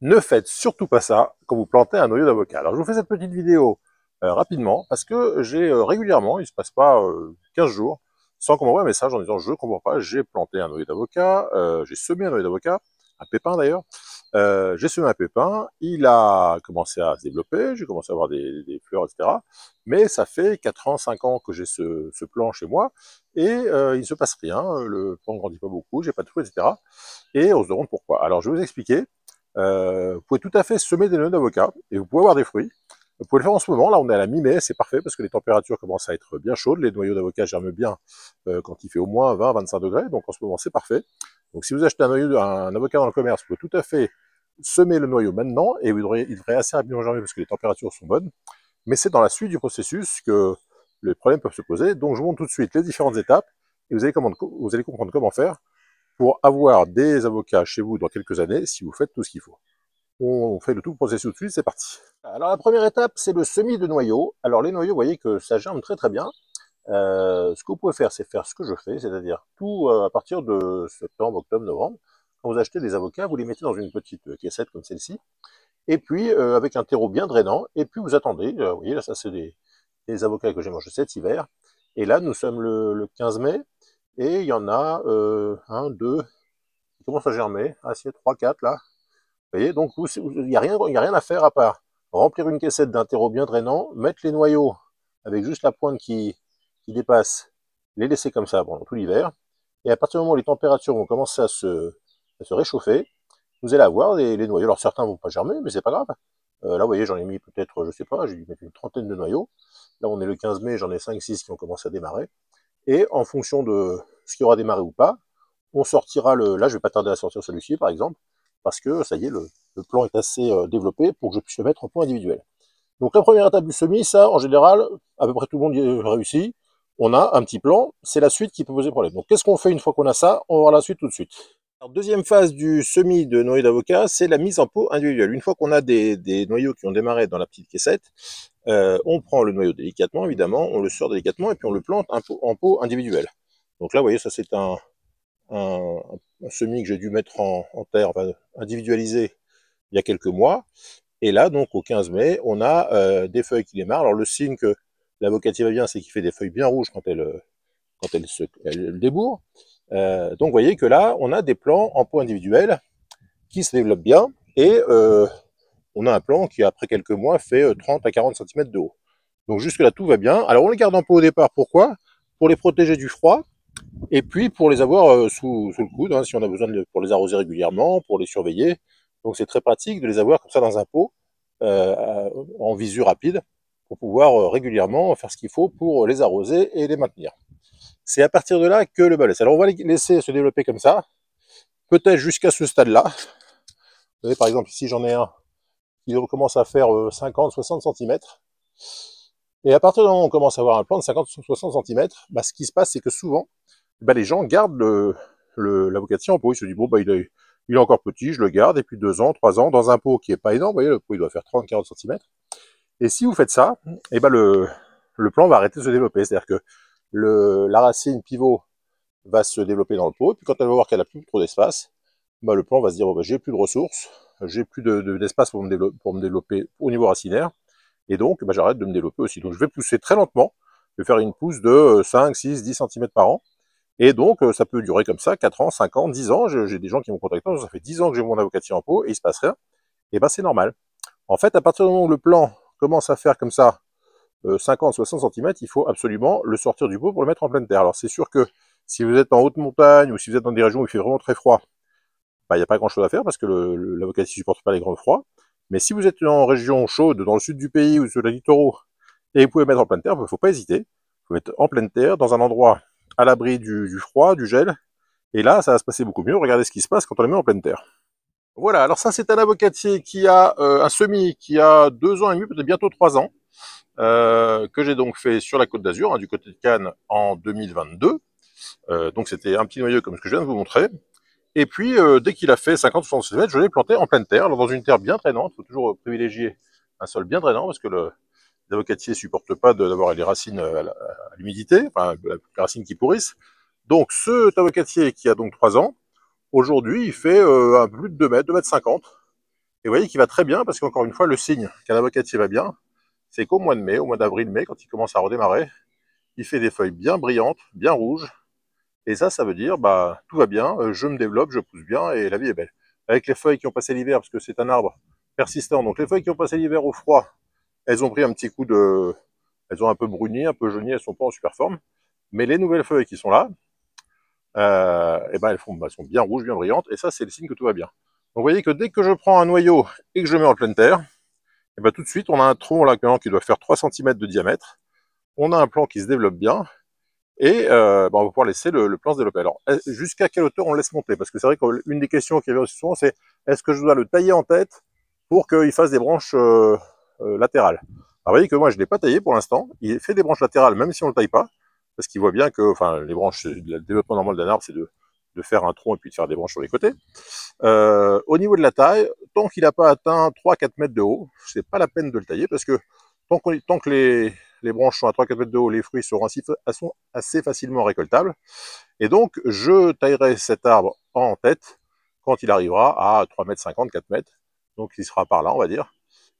Ne faites surtout pas ça quand vous plantez un noyau d'avocat. Alors je vous fais cette petite vidéo rapidement parce que j'ai régulièrement, il ne se passe pas 15 jours, sans qu'on m'envoie un message en disant je ne comprends pas, j'ai planté un noyau d'avocat, j'ai semé un noyau d'avocat, un pépin d'ailleurs, j'ai semé un pépin, il a commencé à se développer, j'ai commencé à avoir des fleurs, etc. Mais ça fait 4 ans, 5 ans que j'ai ce plant chez moi et il ne se passe rien, le plant ne grandit pas beaucoup, j'ai pas de fruits, etc. Et on se demande pourquoi. Alors je vais vous expliquer. Vous pouvez tout à fait semer des noix d'avocat et vous pouvez avoir des fruits. Vous pouvez le faire en ce moment, là on est à la mi-mai, c'est parfait parce que les températures commencent à être bien chaudes, les noyaux d'avocat germent bien quand il fait au moins 20-25 degrés, donc en ce moment c'est parfait. Donc si vous achetez un avocat dans le commerce, vous pouvez tout à fait semer le noyau maintenant et il devrait assez rapidement germer parce que les températures sont bonnes, mais c'est dans la suite du processus que les problèmes peuvent se poser. Donc je vous montre tout de suite les différentes étapes et vous allez comprendre comment faire pour avoir des avocats chez vous dans quelques années si vous faites tout ce qu'il faut. On fait le tout processus tout de suite, c'est parti. Alors la première étape, c'est le semis de noyaux. Alors les noyaux, vous voyez que ça germe très très bien. Ce que vous pouvez faire, c'est faire ce que je fais, c'est-à-dire tout à partir de septembre, octobre, novembre. Quand vous achetez des avocats, vous les mettez dans une petite caissette comme celle-ci, et puis avec un terreau bien drainant, et puis vous attendez. Vous voyez, là, ça c'est des avocats que j'ai mangés cet hiver. Et là, nous sommes le 15 mai, et il y en a un, deux, qui commencent à germer. Ah, c'est 3, 4 là. Vous voyez, donc il n'y a rien à faire à part remplir une caissette d'un terreau bien drainant, mettre les noyaux avec juste la pointe qui dépasse, les laisser comme ça pendant tout l'hiver, et à partir du moment où les températures vont commencer à se réchauffer, vous allez avoir les noyaux. Alors certains vont pas germer, mais c'est pas grave. Là, vous voyez, j'en ai mis peut-être, je sais pas, j'ai dû mettre une trentaine de noyaux. Là, on est le 15 mai, j'en ai 5-6 qui ont commencé à démarrer. Et en fonction de ce qui aura démarré ou pas, on sortira là, je vais pas tarder à sortir celui-ci, par exemple, parce que ça y est, le plan est assez développé pour que je puisse le mettre en point individuel. Donc la première étape du semis, ça, en général, à peu près tout le monde y réussit. On a un petit plan, c'est la suite qui peut poser problème. Donc qu'est-ce qu'on fait une fois qu'on a ça? On va voir la suite tout de suite. Alors, deuxième phase du semis de noyaux d'avocat, c'est la mise en pot individuelle. Une fois qu'on a des noyaux qui ont démarré dans la petite caissette, on prend le noyau délicatement, évidemment, on le sort délicatement et puis on le plante en pot individuel. Donc là, vous voyez, ça c'est un, un semis que j'ai dû mettre en terre, enfin, individualisé il y a quelques mois. Et là, donc au 15 mai, on a des feuilles qui démarrent. Alors le signe que l'avocatier va bien, c'est qu'il fait des feuilles bien rouges quand elle débourre. Donc vous voyez que là, on a des plants en pot individuel qui se développent bien et on a un plant qui, après quelques mois, fait 30 à 40 cm de haut. Donc jusque-là, tout va bien. Alors on les garde en pot au départ, pourquoi? Pour les protéger du froid et puis pour les avoir sous le coude, hein, si on a besoin pour les arroser régulièrement, pour les surveiller. Donc c'est très pratique de les avoir comme ça dans un pot, en visu rapide, pour pouvoir régulièrement faire ce qu'il faut pour les arroser et les maintenir. C'est à partir de là que le bas laisse. Alors on va les laisser se développer comme ça, peut-être jusqu'à ce stade-là. Vous voyez, par exemple, ici j'en ai un qui commence à faire 50-60 cm. Et à partir du moment où on commence à avoir un plan de 50-60 cm, bah, ce qui se passe, c'est que souvent, bah, les gens gardent l'avocatier en pot. Ils se disent, bon, bah, il est encore petit, je le garde, et puis 2 ans, 3 ans, dans un pot qui est pas énorme, vous voyez, le pot il doit faire 30-40 cm. Et si vous faites ça, et bah, le plant va arrêter de se développer. C'est-à-dire que la racine pivot va se développer dans le pot, et puis quand elle va voir qu'elle a plus trop d'espace, bah, le plant va se dire, bon, bah, j'ai plus de ressources, j'ai plus d'espace pour me développer au niveau racinaire, et donc bah, j'arrête de me développer aussi. Donc je vais pousser très lentement, je vais faire une pousse de 5, 6, 10 cm par an, et donc ça peut durer comme ça, 4 ans, 5 ans, 10 ans, j'ai des gens qui m'ont contacté, ça fait 10 ans que j'ai mon avocatier en pot, et il se passe rien, et ben c'est normal. En fait, à partir du moment où le plant commence à faire comme ça 50-60 cm, il faut absolument le sortir du pot pour le mettre en pleine terre. Alors c'est sûr que si vous êtes en haute montagne, ou si vous êtes dans des régions où il fait vraiment très froid, bah, il n'y a pas grand chose à faire parce que l'avocatier ne supporte pas les grands froids. Mais si vous êtes en région chaude, dans le sud du pays ou sur les littoraux, et vous pouvez mettre en pleine terre, il ne faut pas hésiter. Il faut mettre en pleine terre, dans un endroit à l'abri du froid, du gel. Et là, ça va se passer beaucoup mieux. Regardez ce qui se passe quand on les met en pleine terre. Voilà, alors ça c'est un avocatier qui a un semis qui a 2 ans et demi, peut-être bientôt 3 ans, que j'ai donc fait sur la Côte d'Azur, hein, du côté de Cannes en 2022. Donc c'était un petit noyau comme ce que je viens de vous montrer. Et puis, dès qu'il a fait 50-60 cm, je l'ai planté en pleine terre, alors dans une terre bien drainante. Il faut toujours privilégier un sol bien drainant, parce que les avocatiers ne supportent pas d'avoir les racines à l'humidité, enfin, les racines qui pourrissent. Donc, cet avocatier qui a donc 3 ans, aujourd'hui, il fait un peu plus de 2 mètres, 2 mètres 50. Et vous voyez qu'il va très bien, parce qu'encore une fois, le signe qu'un avocatier va bien, c'est qu'au mois de mai, au mois d'avril-mai, quand il commence à redémarrer, il fait des feuilles bien brillantes, bien rouges, et ça veut dire, bah, tout va bien, je me développe, je pousse bien, et la vie est belle. Avec les feuilles qui ont passé l'hiver, parce que c'est un arbre persistant, donc les feuilles qui ont passé l'hiver au froid, elles ont pris un petit coup de... Elles ont un peu bruni, un peu jauni, elles sont pas en super forme. Mais les nouvelles feuilles qui sont là, et ben elles sont bien rouges, bien brillantes, et ça, c'est le signe que tout va bien. Donc vous voyez que dès que je prends un noyau et que je le mets en pleine terre, et ben tout de suite, on a un tronc là qui doit faire 3 cm de diamètre. On a un plant qui se développe bien, et ben on va pouvoir laisser le plant se développer. Alors, jusqu'à quelle hauteur on le laisse monter? Parce que c'est vrai qu'une des questions qui revient aussi souvent, c'est est-ce que je dois le tailler en tête pour qu'il fasse des branches latérales? Alors, vous voyez que moi, je ne l'ai pas taillé pour l'instant. Il fait des branches latérales, même si on ne le taille pas, parce qu'il voit bien que, enfin, les branches, le développement normal d'un arbre, c'est de faire un tronc et puis de faire des branches sur les côtés. Au niveau de la taille, tant qu'il n'a pas atteint 3-4 mètres de haut, c'est pas la peine de le tailler, parce que tant que les branches sont à 3-4 mètres de haut, les fruits seront assez facilement récoltables. Et donc, je taillerai cet arbre en tête quand il arrivera à 3,50 m, 4 mètres. Donc, il sera par là, on va dire.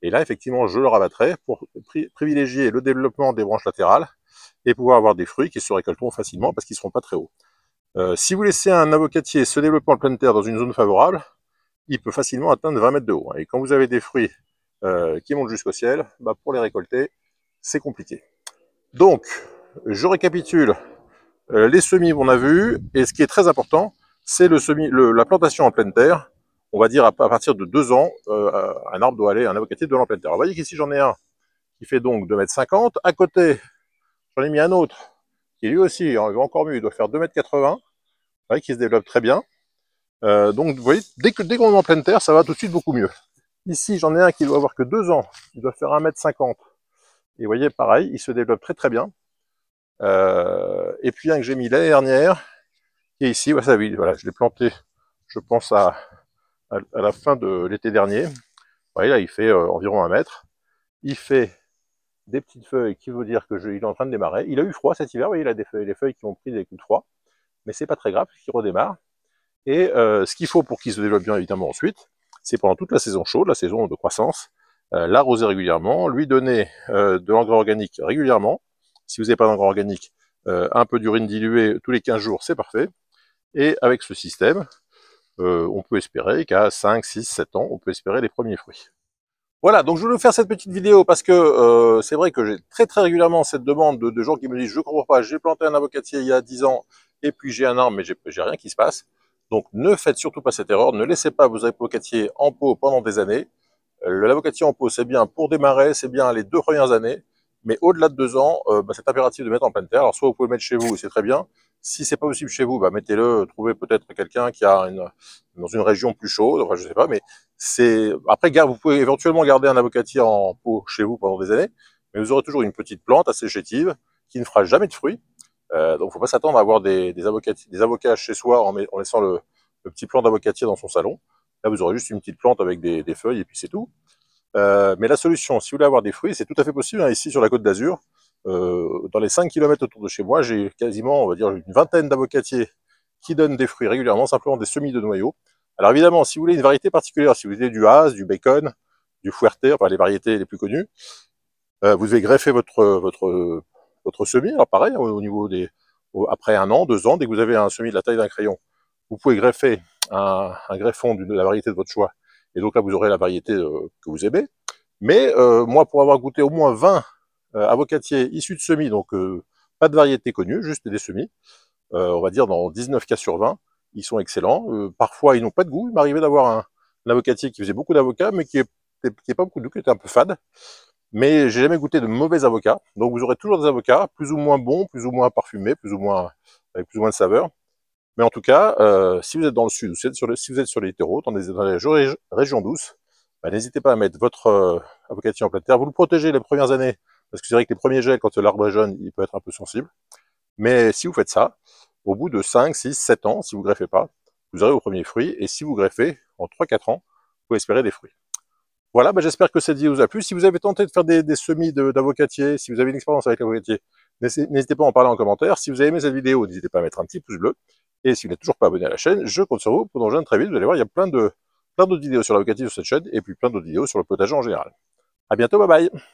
Et là, effectivement, je le rabattrai pour privilégier le développement des branches latérales et pouvoir avoir des fruits qui se récolteront facilement parce qu'ils ne seront pas très hauts. Si vous laissez un avocatier se développer en pleine terre dans une zone favorable, il peut facilement atteindre 20 mètres de haut. Et quand vous avez des fruits qui montent jusqu'au ciel, bah, pour les récolter, c'est compliqué. Donc, je récapitule les semis on a vu, et ce qui est très important, c'est la plantation en pleine terre. On va dire à partir de 2 ans, un arbre doit aller, un avocatier doit aller en pleine terre. Alors, vous voyez qu'ici j'en ai un qui fait donc 2,50 m. À côté, j'en ai mis un autre qui lui aussi, encore mieux, il doit faire 2,80 m. Vous voyez qu'il se développe très bien. Donc vous voyez, dès qu'on est en pleine terre, ça va tout de suite beaucoup mieux. Ici, j'en ai un qui doit avoir que 2 ans, il doit faire 1,50 m. Et vous voyez, pareil, il se développe très très bien. Et puis un que j'ai mis l'année dernière, qui est ici, voilà, je l'ai planté, je pense à la fin de l'été dernier. Vous voyez, là, il fait environ 1 mètre. Il fait des petites feuilles qui veut dire qu'il est en train de démarrer. Il a eu froid cet hiver, vous voyez, il a des feuilles qui ont pris des coups de froid, mais c'est pas très grave, puisqu'il redémarre. Et ce qu'il faut pour qu'il se développe bien, évidemment, ensuite, c'est pendant toute la saison chaude, la saison de croissance, l'arroser régulièrement, lui donner de l'engrais organique régulièrement. Si vous n'avez pas d'engrais organique, un peu d'urine diluée tous les 15 jours, c'est parfait. Et avec ce système, on peut espérer qu'à 5, 6, 7 ans, on peut espérer les premiers fruits. Voilà, donc je voulais vous faire cette petite vidéo parce que c'est vrai que j'ai très très régulièrement cette demande de gens qui me disent « Je ne comprends pas, j'ai planté un avocatier il y a 10 ans et puis j'ai un arbre mais j'ai rien qui se passe ». Donc ne faites surtout pas cette erreur, ne laissez pas vos avocatiers en pot pendant des années. L'avocatier en pot, c'est bien pour démarrer, c'est bien les 2 premières années, mais au-delà de 2 ans, c'est impératif de mettre en pleine terre. Alors soit vous pouvez le mettre chez vous, c'est très bien. Si c'est pas possible chez vous, mettez-le, trouvez peut-être quelqu'un qui a dans une région plus chaude, enfin je sais pas, mais après vous pouvez éventuellement garder un avocatier en pot chez vous pendant des années, mais vous aurez toujours une petite plante assez chétive qui ne fera jamais de fruits. Donc faut pas s'attendre à avoir des avocats chez soi en laissant le petit plant d'avocatier dans son salon. Là vous aurez juste une petite plante avec des feuilles et puis c'est tout. Mais la solution, si vous voulez avoir des fruits, c'est tout à fait possible, hein, ici sur la Côte d'Azur. Dans les 5 km autour de chez moi, j'ai quasiment, on va dire, une vingtaine d'avocatiers qui donnent des fruits régulièrement, simplement des semis de noyaux. Alors évidemment, si vous voulez une variété particulière, si vous voulez du Haas, du Bacon, du Fuerte, enfin les variétés les plus connues, vous devez greffer votre semis. Alors pareil, au niveau après 1 an, 2 ans, dès que vous avez un semis de la taille d'un crayon, vous pouvez greffer un greffon de la variété de votre choix. Et donc là, vous aurez la variété que vous aimez. Mais moi, pour avoir goûté au moins 20 avocatiers issus de semis, donc pas de variété connue, juste des semis, on va dire dans 19 cas sur 20, ils sont excellents. Parfois, ils n'ont pas de goût. Il m'arrivait d'avoir un avocatier qui faisait beaucoup d'avocats, mais qui est pas beaucoup de goût, qui était un peu fade. Mais j'ai jamais goûté de mauvais avocats. Donc vous aurez toujours des avocats, plus ou moins bons, plus ou moins parfumés, avec plus ou moins de saveur. Mais en tout cas, si vous êtes dans le sud, si vous êtes sur les littoraux, dans les régions douces, n'hésitez pas à mettre votre avocatier en pleine terre. Vous le protégez les premières années, parce que c'est vrai que les premiers gels, quand l'arbre est jeune, il peut être un peu sensible. Mais si vous faites ça, au bout de 5, 6, 7 ans, si vous ne greffez pas, vous aurez vos premiers fruits. Et si vous greffez, en 3-4 ans, vous pouvez espérer des fruits. Voilà, j'espère que cette vidéo vous a plu. Si vous avez tenté de faire des semis d'avocatier, si vous avez une expérience avec l'avocatier, n'hésitez pas à en parler en commentaire. Si vous avez aimé cette vidéo, n'hésitez pas à mettre un petit pouce bleu. Et si vous n'êtes toujours pas abonné à la chaîne, je compte sur vous pour nous rejoindre très vite. Vous allez voir, il y a plein de plein d'autres vidéos sur l'avocatif sur cette chaîne, et puis plein d'autres vidéos sur le potager en général. À bientôt, bye bye!